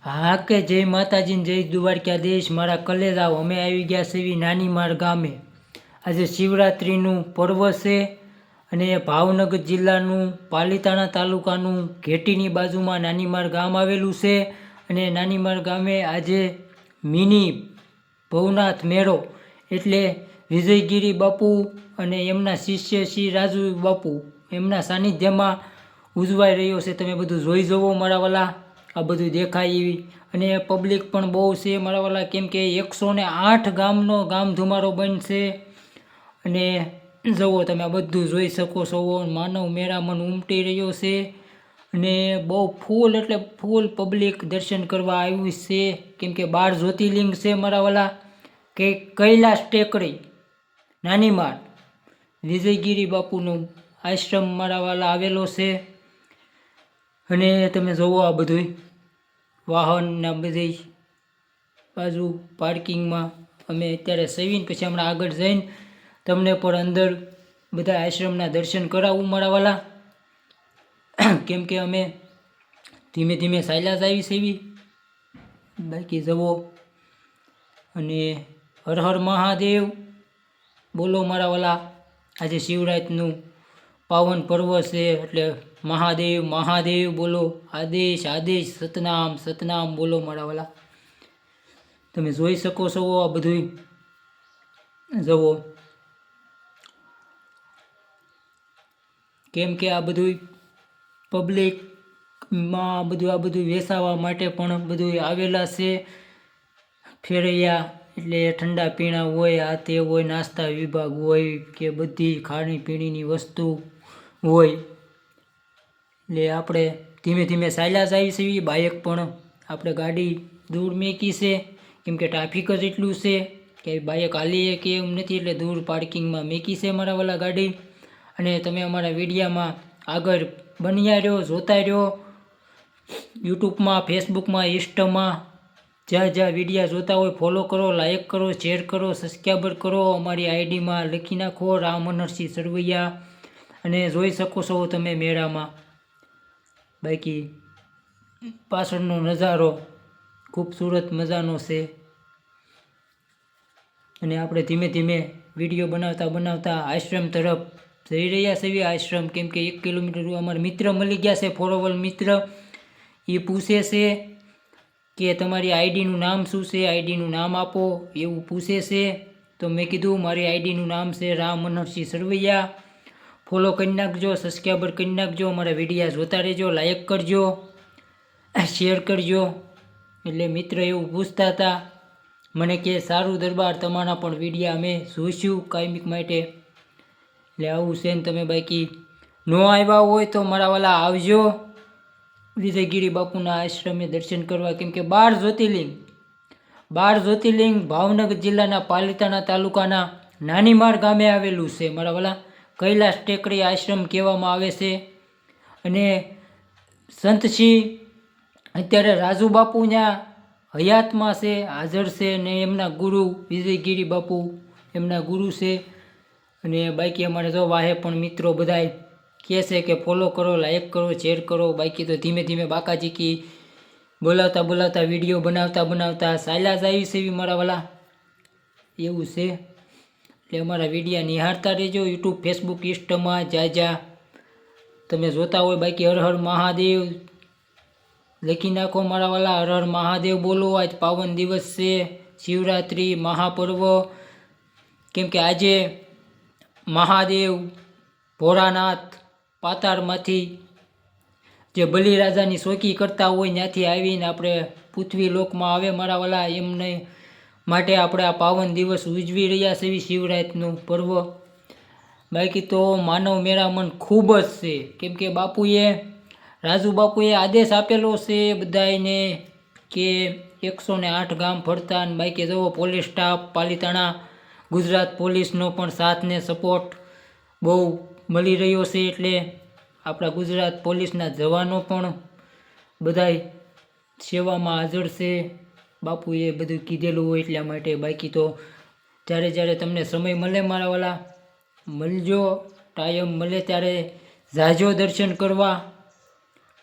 હા કે જય માતાજી જય દ્વારકાધીશ મારા કલેજાઓ અમે આવી ગયા છીએ નાનીમાર ગામે। આજે શિવરાત્રિનું પર્વ છે અને ભાવનગર જિલ્લાનું પાલીતાણા તાલુકાનું ઘેટીની બાજુમાં નાનીમાર ગામ આવેલું છે અને નાનીમાર ગામે આજે મિની ભવનાથ મેળો એટલે વિજયગીરી બાપુ અને એમના શિષ્ય શ્રી રાજુ બાપુ એમના સાનિધ્યમાં ઉજવાઈ રહ્યો છે। તમે બધું જોઈ જવો મારા વાલા, આ બધું દેખાય એવી અને પબ્લિક પણ બહુ છે મારા વાલા, કેમ કે 108 ગામનો ગામ ધુમારો બનશે અને જુઓ તમે આ બધું જોઈ શકો છો। માનવ મેળામણ ઉમટી રહ્યો છે અને બહુ ફૂલ એટલે ફૂલ પબ્લિક દર્શન કરવા આવ્યું છે, કેમ કે 12 જ્યોતિર્લિંગ છે મારા વાલા। કે કૈલાસ ટેકરી નાનીમાર વિજયગીરી બાપુનું આશ્રમ મારા વાલા આવેલો છે અને તમે જોવો આ બધું વાહનના બધી બાજુ પાર્કિંગમાં અમે અત્યારે સવીને પછી હમણાં આગળ જઈને તમને પણ અંદર બધા આશ્રમના દર્શન કરાવું મારા વાલા, કેમ કે અમે ધીમે ધીમે ચાલ્યા જ આવી સેવી બાકી જવો અને હર હર મહાદેવ બોલો મારા વાલા। આજે શિવરાત્રિનું પાવન પર્વ છે એટલે મહાદેવ મહાદેવ બોલો, આદેશ આદેશ સતનામ સતનામ બોલો મારા વાલા। તમે જોઈ શકો છો આ બધું જુઓ, કેમ કે આ બધું પબ્લિકમાં બધું આ બધું વેચાવા માટે પણ બધું આવેલા છે। ફેરૈયા એટલે ઠંડા પીણા હોય, આ તે હોય, નાસ્તા વિભાગ હોય કે બધી ખાણી પીણીની વસ્તુ હોય એટલે આપણે ધીમે ધીમે ચાલ્યા જ આવી છીએ। બાઇક પણ આપણે ગાડી દૂર મેકી છે, કેમ કે ટ્રાફિક જ એટલું છે કે બાઇક હાલીએ કે એમ નથી એટલે દૂર પાર્કિંગમાં મેકી છે મારા વાલા ગાડી। અને તમે અમારા વિડીયામાં આગળ બન્યા રહ્યો, જોતા રહ્યો, યુટ્યુબમાં, ફેસબુકમાં, ઇન્સ્ટામાં જ્યાં જ્યાં વિડીયા જોતા હોય ફોલો કરો, લાઈક કરો, શેર કરો, સબસ્ક્રાઈબર કરો। અમારી આઈડીમાં લખી નાખો રામ મનોહરસિંહ સરવૈયા અને જોઈ શકો છો તમે મેળામાં બાકી પાછળનો નજારો ખૂબસૂરત મજાનો છે અને આપણે ધીમે ધીમે વિડીયો બનાવતા બનાવતા આશ્રમ તરફ જઈ રહ્યા છીએ। આશ્રમ કેમ કે 1 કિલોમીટર અમારા મિત્ર મળી ગયા છે, ફોરવલ મિત્ર, એ પૂછે છે કે તમારી આઈડીનું નામ શું છે, આઈડીનું નામ આપો એવું પૂછે છે। તો મેં કીધું મારી આઈડીનું નામ છે રામ મનોહરસિંહ સરવૈયા, ફોલો કરી નાખજો, સબસ્ક્રાઈબર કરી નાખજો, અમારા વિડીયા જોતા રહેજો, લાઈક કરજો, શેર કરજો। એટલે મિત્ર એવું પૂછતા હતા મને કે સારું દરબાર તમારા પણ વિડીયા અમે જોઈશું કાયમિક માટે, એટલે આવું છે ને તમે બાકી ન આવ્યા હોય તો મારા વાલા આવજો વિજયગીરી બાપુના આશ્રમે દર્શન કરવા, કેમ કે 12 જ્યોતિર્લિંગ ભાવનગર જિલ્લાના પાલીતાણા તાલુકાના નાનીમાર ગામે આવેલું છે મારા વાલા। કૈલાસ ટેકરી આશ્રમ કહેવામાં આવે છે અને સંતશ્રી અત્યારે રાજુ બાપુ ત્યાં હયાતમાં છે, હાજર છે ને એમના ગુરુ વિજયગીરી બાપુ એમના ગુરુ છે। અને બાકી અમારે જો વાહે પણ મિત્રો બધાય કહે છે કે ફોલો કરો, લાઈક કરો, શેર કરો, બાકી તો ધીમે ધીમે બાકાજી કી બોલાવતા બોલાવતા વિડીયો બનાવતા બનાવતા ચાલ્યા જ આવી છે મારા વાલા, એવું છે। એટલે અમારા વિડીયા નિહાળતા રહેજો યુટ્યુબ, ફેસબુક, ઇન્સ્ટામાં જ્યાં જ્યાં તમે જોતા હોય બાકી હર હર મહાદેવ લખી નાખો મારા વાલા, હર હર મહાદેવ બોલો। આજ પાવન દિવસ છે શિવરાત્રિ મહાપર્વ, કેમ કે આજે મહાદેવ ભોળાનાથ પાતાળમાંથી જે બલિરાજાની શોકી કરતા હોય ત્યાંથી આવીને આપણે પૃથ્વી લોકમાં આવે મારા વાલા, એમને માટે આપણે આ પાવન દિવસ ઉજવી રહ્યા છીએ શિવરાત્રિનું પર્વ। બાકી તો માનવ મેળામણ ખૂબ જ છે, કેમ કે બાપુએ રાજુ બાપુએ આદેશ આપેલો છે બધાને કે 108 ગામ ફરતા, અને બાકી જુઓ પોલીસ સ્ટાફ પાલીતાણા ગુજરાત પોલીસનો પણ સાથ ને સપોર્ટ બહુ મળી રહ્યો છે, એટલે આપણા ગુજરાત પોલીસના જવાનો પણ બધાય સેવામાં હાજર છે। બાપુએ બધું કીધેલું હોય એટલા માટે, બાકી તો જ્યારે જ્યારે તમને સમય મળે મારા વાલા મળજો, ટાઈમ મળે ત્યારે જાજો દર્શન કરવા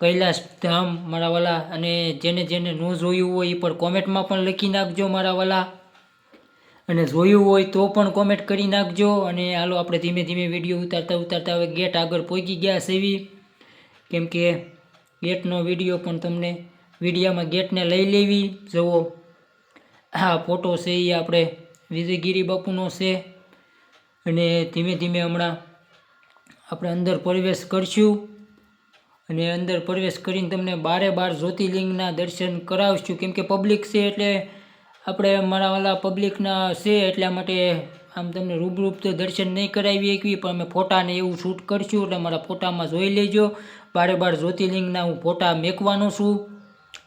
કૈલાસ ધામ મારા વાલા. અને જેને જેને ન જોયું હોય એ પણ કોમેન્ટમાં પણ લખી નાખજો મારા વાલા, અને જોયું હોય તો પણ કોમેન્ટ કરી નાખજો. અને હાલો આપણે ધીમે ધીમે વિડીયો ઉતારતા હવે ગેટ આગળ પહોંચી ગયા સેવી, કેમ કે ગેટનો વિડીયો પણ તમને વિડીયામાં ગેટને લઈ લેવી. જુઓ આ ફોટો છે એ આપણે વિજયગીરી બાપુનો છે. અને ધીમે ધીમે હમણાં આપણે અંદર પ્રવેશ કરશું, અને અંદર પ્રવેશ કરીને તમને 12 જ્યોતિર્લિંગના દર્શન કરાવશું. કેમ કે પબ્લિક છે એટલે આપણે મારા વાલા પબ્લિકના છે એટલા માટે આમ તમને રૂબરૂપ તો દર્શન નહીં કરાવી શકીએ, પણ અમે ફોટાને એવું શૂટ કરશું એટલે મારા ફોટામાં જોઈ લેજો. 12 જ્યોતિર્લિંગના હું ફોટા મેકવાનો છું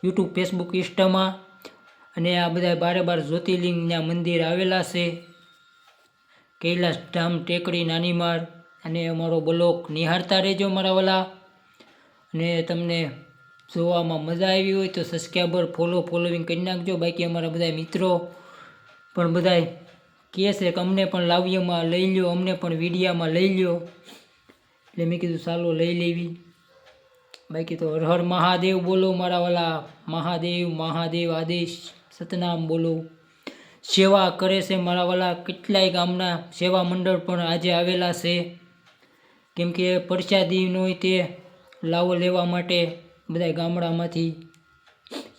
યુટ્યુબ, ફેસબુક, ઇન્સ્ટામાં. અને આ બધા 12 જ્યોતિર્લિંગના મંદિર આવેલા છે. કૈલાસ ધામ, ટેકરી, નાનીમાર. અને અમારો બ્લોગ નિહાળતા રહેજો મારા વાલા. અને તમને જોવામાં મજા આવી હોય તો સબસ્ક્રાઈબર, ફોલોવિંગ કરી નાખજો. બાકી અમારા બધા મિત્રો પણ બધા કહે છે કે અમને પણ લાવ્યમાં લઈ લ્યો, અમને પણ વિડીયામાં લઈ લ્યો, એટલે મેં કીધું ચાલો લઈ લેવી. બાકી તો હર હર મહાદેવ બોલો મારા વાલા. મહાદેવ મહાદેવ આદેશ સતનામ બોલો. સેવા કરે છે મારા વાલા. કેટલાય ગામના સેવા મંડળ પણ આજે આવેલા છે, કેમ કે પ્રસાદીનો તે લાવો લેવા માટે બધા ગામડામાંથી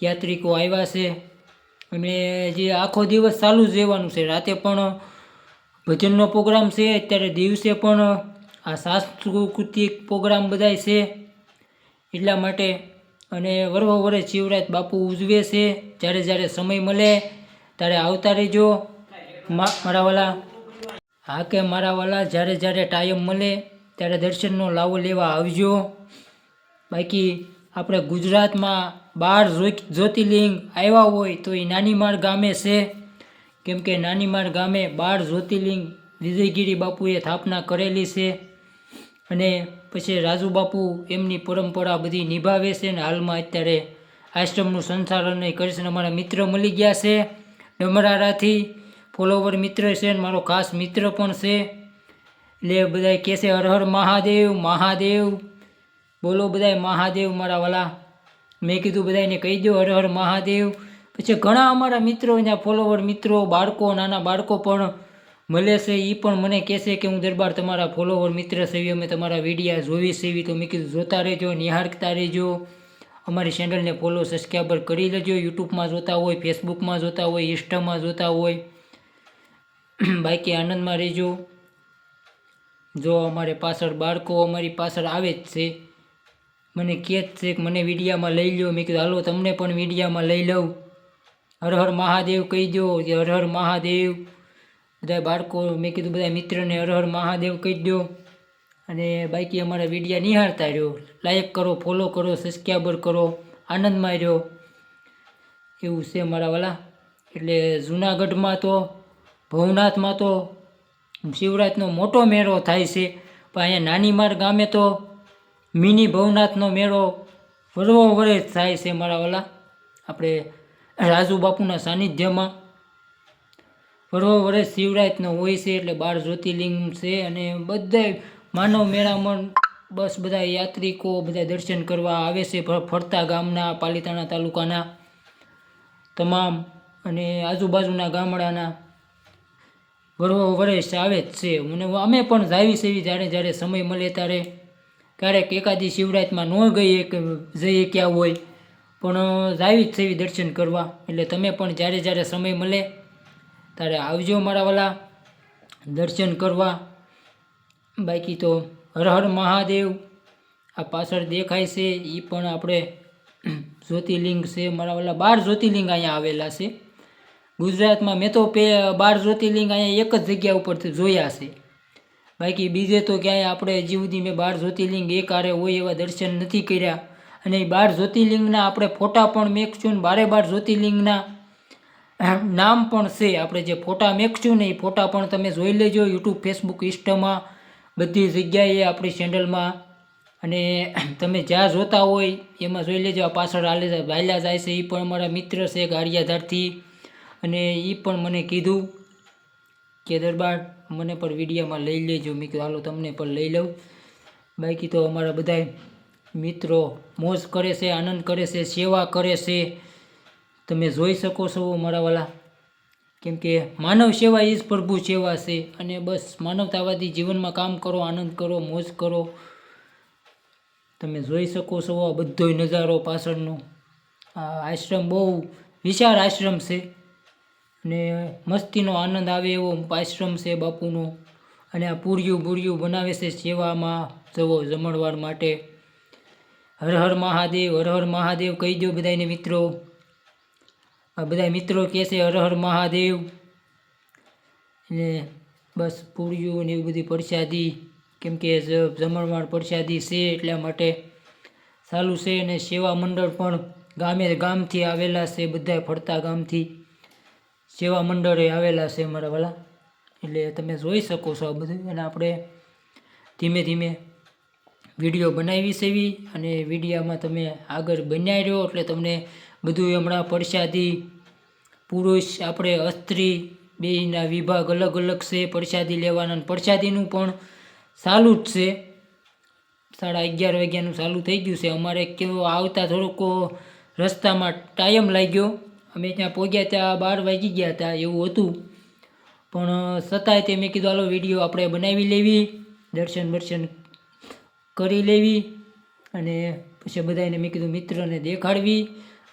યાત્રિકો આવ્યા છે. અને જે આખો દિવસ ચાલુ જ રહેવાનું છે. રાતે પણ ભજનનો પ્રોગ્રામ છે, અત્યારે દિવસે પણ આ સાંસ્કૃતિક પ્રોગ્રામ બધાય છે એટલા માટે. અને વરસે શિવરાત બાપુ ઉજવે છે. જ્યારે જ્યારે સમય મળે ત્યારે આવતા રહેજો મારા વાલા. હા કે મારા વાલા, જ્યારે જ્યારે ટાઈમ મળે ત્યારે દર્શનનો લાવો લેવા આવજો. બાકી આપણે ગુજરાતમાં 12 જ્યોતિર્લિંગ આવ્યા હોય તો એ નાનીમાર ગામે છે, કેમ કે નાનીમાર ગામે 12 જ્યોતિર્લિંગ વિજયગીરી બાપુએ સ્થાપના કરેલી છે. અને પછી રાજુ બાપુ એમની પરંપરા બધી નિભાવે છે. ને હાલમાં અત્યારે આશ્રમનું સંચાલન કરે છે. અમારા મિત્ર મળી ગયા છે ડમરારાથી, ફોલોવર મિત્ર છે, અને મારો ખાસ મિત્ર પણ છે. એટલે બધા કહે છે હર હર મહાદેવ મહાદેવ બોલો બધાય મહાદેવ મારા વાલા. મેં કીધું બધાને કહી દો હર હર મહાદેવ. પછી ઘણા અમારા મિત્રો, ત્યાં ફોલોવર મિત્રો, બાળકો, નાના બાળકો પણ મળે છે. એ પણ મને કહે છે કે હું દરબાર તમારા ફોલોવર મિત્ર સેવી, અમે તમારા વિડીયા જોવી સેવી. તો મેં કીધું જોતા રહેજો, નિહાળતા રહેજો. અમારી ચેનલને ફોલો, સબસ્ક્રાઈબર કરી લેજો. યુટ્યુબમાં જોતા હોય, ફેસબુકમાં જોતા હોય, ઇન્સ્ટામાં જોતા હોય. બાકી આનંદમાં રહેજો. જો અમારે પાછળ બાળકો અમારી પાછળ આવે જ છે, મને કહે જ છે કે મને વિડીયામાં લઈ લો. મેં કીધું હાલો તમને પણ વિડીયામાં લઈ લઉં. હર હર મહાદેવ કહી દો, હર હર મહાદેવ. બધા બાળકો, મેં કીધું બધા મિત્રને હર હર મહાદેવ કહી દો. અને બાકી અમારા વિડીયા નિહાળતા રહ્યો. લાઈક કરો, ફોલો કરો, સબસ્ક્રાઈબર કરો, આનંદમાં રહ્યો. એવું છે મારા વાલા. એટલે જૂનાગઢમાં તો ભવનાથમાં તો શિવરાત્રિનો મોટો મેળો થાય છે, પણ અહીંયા નાનીમાર ગામે તો મિની ભવનાથનો મેળો વરસે થાય છે મારા વાલા. આપણે રાજુ બાપુના સાનિધ્યમાં વરસે શિવરાત્રિનો હોય છે. એટલે 12 જ્યોતિર્લિંગ છે. અને બધા માનવ મેળામાં બસ બધા યાત્રિકો બધા દર્શન કરવા આવે છે, ફરતા ગામના, પાલીતાણા તાલુકાના તમામ અને આજુબાજુના ગામડાના વરસ આવે જ છે. અમે પણ જાવી સેવી જ્યારે જ્યારે સમય મળે ત્યારે. ક્યારેક એકાદી શિવરાત્રિમાં ન જઈએ ક્યાં હોય, પણ જાવી જ સેવી દર્શન કરવા. એટલે તમે પણ જ્યારે જ્યારે સમય મળે ત્યારે આવજો મારા વાલા દર્શન કરવા. બાકી તો હર હર મહાદેવ. આ પાછળ દેખાય છે એ પણ આપણે જ્યોતિર્લિંગ છે મારા વાલા. 12 જ્યોતિર્લિંગ અહીંયા આવેલા છે ગુજરાતમાં. મેં તો 12 જ્યોતિર્લિંગ અહીંયા એક જ જગ્યા ઉપરથી જોયા છે. બાકી બીજે તો ક્યાંય આપણે હજી સુધી મેં 12 જ્યોતિર્લિંગ એક હારે હોય એવા દર્શન નથી કર્યા. અને એ 12 જ્યોતિર્લિંગના આપણે ફોટા પણ મેકશું ને 12 જ્યોતિર્લિંગના નામ પણ છે. આપણે જે ફોટા મેકશું ને એ ફોટા પણ તમે જોઈ લેજો યુટ્યુબ, ફેસબુક, ઇન્સ્ટામાં બધી જગ્યાએ આપણી ચેનલમાં. અને તમે જ્યાં જોતા હોય એમાં જોઈ લેજો. આ પાછળ હાલ્યા જાય છે એ પણ અમારા મિત્ર છે ગારિયાધારથી. અને એ પણ મને કીધું કે દરબાર મને પણ વિડીયામાં લઈ લેજો. મેં કીધું હાલો તમને પણ લઈ લઉં. બાકી તો અમારા બધાય મિત્રો મોજ કરે છે, આનંદ કરે છે, સેવા કરે છે. તમે જોઈ શકો છો મારા વાલા, કેમ કે માનવ સેવા એ જ પ્રભુ સેવા છે. અને બસ માનવતાવાદી જીવનમાં કામ કરો, આનંદ કરો, મોજ કરો. તમે જોઈ શકો છો આ બધો નજારો પાછળનો. આ આશ્રમ બહુ વિશાળ આશ્રમ છે અને મસ્તીનો આનંદ આવે એવો આશ્રમ છે બાપુનો. અને આ પૂર્યું બનાવે છે સેવામાં જવો જમણવાર માટે. હર હર મહાદેવ, હર હર મહાદેવ કહી દો બધાને મિત્રો. આ બધા મિત્રો કહે છે હર હર મહાદેવ. ને બસ પૂર્યું ને એવી બધી પ્રસાદી, કેમ કે જમણવાર પ્રસાદી છે એટલા માટે ચાલુ છે. અને સેવા મંડળ પણ ગામથી આવેલા છે, બધા ફરતા ગામથી સેવા મંડળે આવેલા છે મારા વાલા. એટલે તમે જોઈ શકો છો આ બધું. અને આપણે ધીમે ધીમે વિડીયો બનાવી સેવી અને વિડીયામાં તમે આગળ બન્યા રહ્યો એટલે તમને બધું હમણાં પ્રસાદી પુરુષ આપણે સ્ત્રી બેયના વિભાગ અલગ અલગ છે પ્રસાદી લેવાના. પ્રસાદીનું પણ ચાલુ જ છે, 11:30 વાગ્યાનું ચાલુ થઈ ગયું છે. અમારે કેવો આવતા થોડોક રસ્તામાં ટાઈમ લાગ્યો, અમે ત્યાં પહોંચ્યા ત્યાં 12 વાગી ગયા હતા એવું હતું. પણ છતાંય તે મેં કીધું હાલો વિડીયો આપણે બનાવી લેવી, દર્શન કરી લેવી. અને પછી બધાને મેં કીધું મિત્રને દેખાડવી.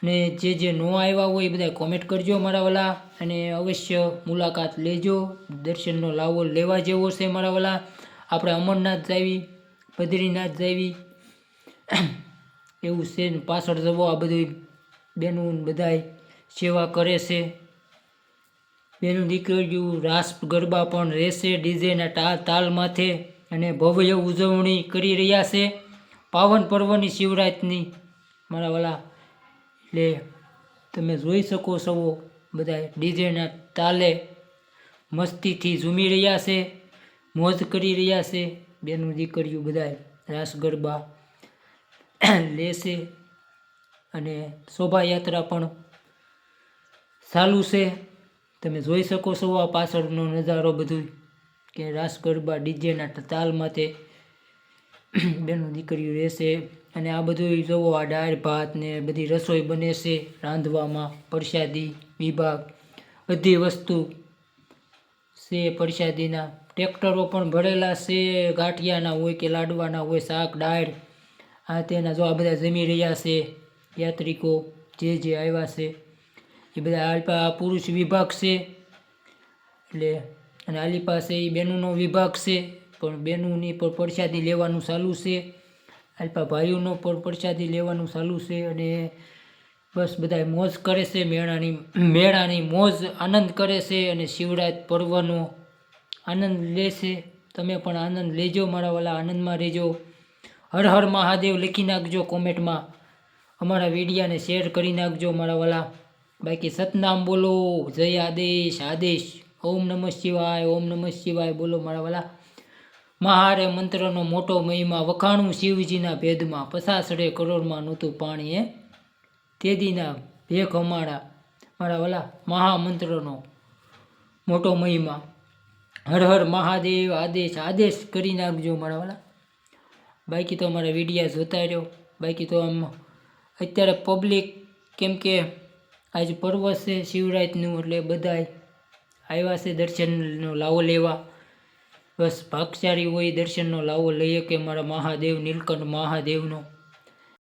અને જે ન આવ્યા હોય એ બધા કોમેન્ટ કરજો મારા વાલા. અને અવશ્ય મુલાકાત લેજો, દર્શનનો લાવો લેવા જેવો છે મારા વાલા. આપણે અમરનાથ જાવી, બદ્રીનાથ જાવી એવું છે. પાછળ જવો આ બધું બેનું બધાય સેવા કરે છે. બેનું દીકરીઓ રાસ ગરબા પણ રહેશે ડીજેના તાલ માથે અને ભવ્ય ઉજવણી કરી રહ્યા છે પાવન પર્વની શિવરાત્રિની મારા વાલા. એટલે તમે જોઈ શકો છો બધા ડીજેના તાલે મસ્તીથી ઝૂમી રહ્યા છે, મોજ કરી રહ્યા છે. બેનું દીકરીઓ બધા રાસ ગરબા લેશે. અને શોભાયાત્રા પણ ચાલુ છે. તમે જોઈ શકો છો આ પાછળનો નજારો બધું, કે રાસ ગરબા ડીજેના તાલ માથે બેનું દીકરીઓ રહેશે. અને આ બધું જોવો, આ દાળ ભાત ને બધી રસોઈ બને છે રાંધવામાં, પ્રસાદી વિભાગ બધી વસ્તુ છે પ્રસાદીના. ટ્રેક્ટરો પણ ભરેલા છે, ગાંઠિયાના હોય કે લાડવાના હોય, શાક દાળ આ તેના જો આ બધા જમી રહ્યા છે યાત્રિકો જે આવ્યા છે એ બધા. આ પુરુષ વિભાગ છે એટલે, અને આલી પાસે એ બેનુંનો વિભાગ છે, પણ બેનુંની પણ પ્રસાદી લેવાનું ચાલુ છે. આલ્પા ભાઈઓનો પણ પ્રસાદી લેવાનું ચાલુ છે. અને બસ બધા મોજ કરે છે, મેળાની મોજ આનંદ કરે છે. અને શિવરાત્રિ પર્વનો આનંદ લેશે. તમે પણ આનંદ લેજો મારા વાલા, આનંદમાં રહેજો. હર હર મહાદેવ લખી નાખજો કોમેન્ટમાં, અમારા વિડીયાને શેર કરી નાખજો મારા વાલા. બાકી સતનામ બોલો, જય આદેશ. ઓમ નમઃ શિવાય, ઓમ નમઃ શિવાય બોલો મારા વાલા. મહારે મંત્રનો મોટો મહિમા, વખાણું શિવજીના ભેદમાં, 50 કરોડમાં નહોતું પાણી તેદીના ભેખ અમારા મારા વાલા. મહામંત્રનો મોટો મહિમા. હર હર મહાદેવ, આદેશ કરી નાખજો મારા વાલા. બાકી તો અમારા વિડીયા જોતા રહ્યો. બાકી તો આમ અત્યારે પબ્લિક, કેમ કે આજ પર્વ છે શિવરાત્રિનું, એટલે બધાય આવ્યા છે દર્શનનો લાવો લેવા. બસ ભાગશાળી હોય દર્શનનો લાવો લઈએ કે મારા મહાદેવ નીલકંઠ મહાદેવનો.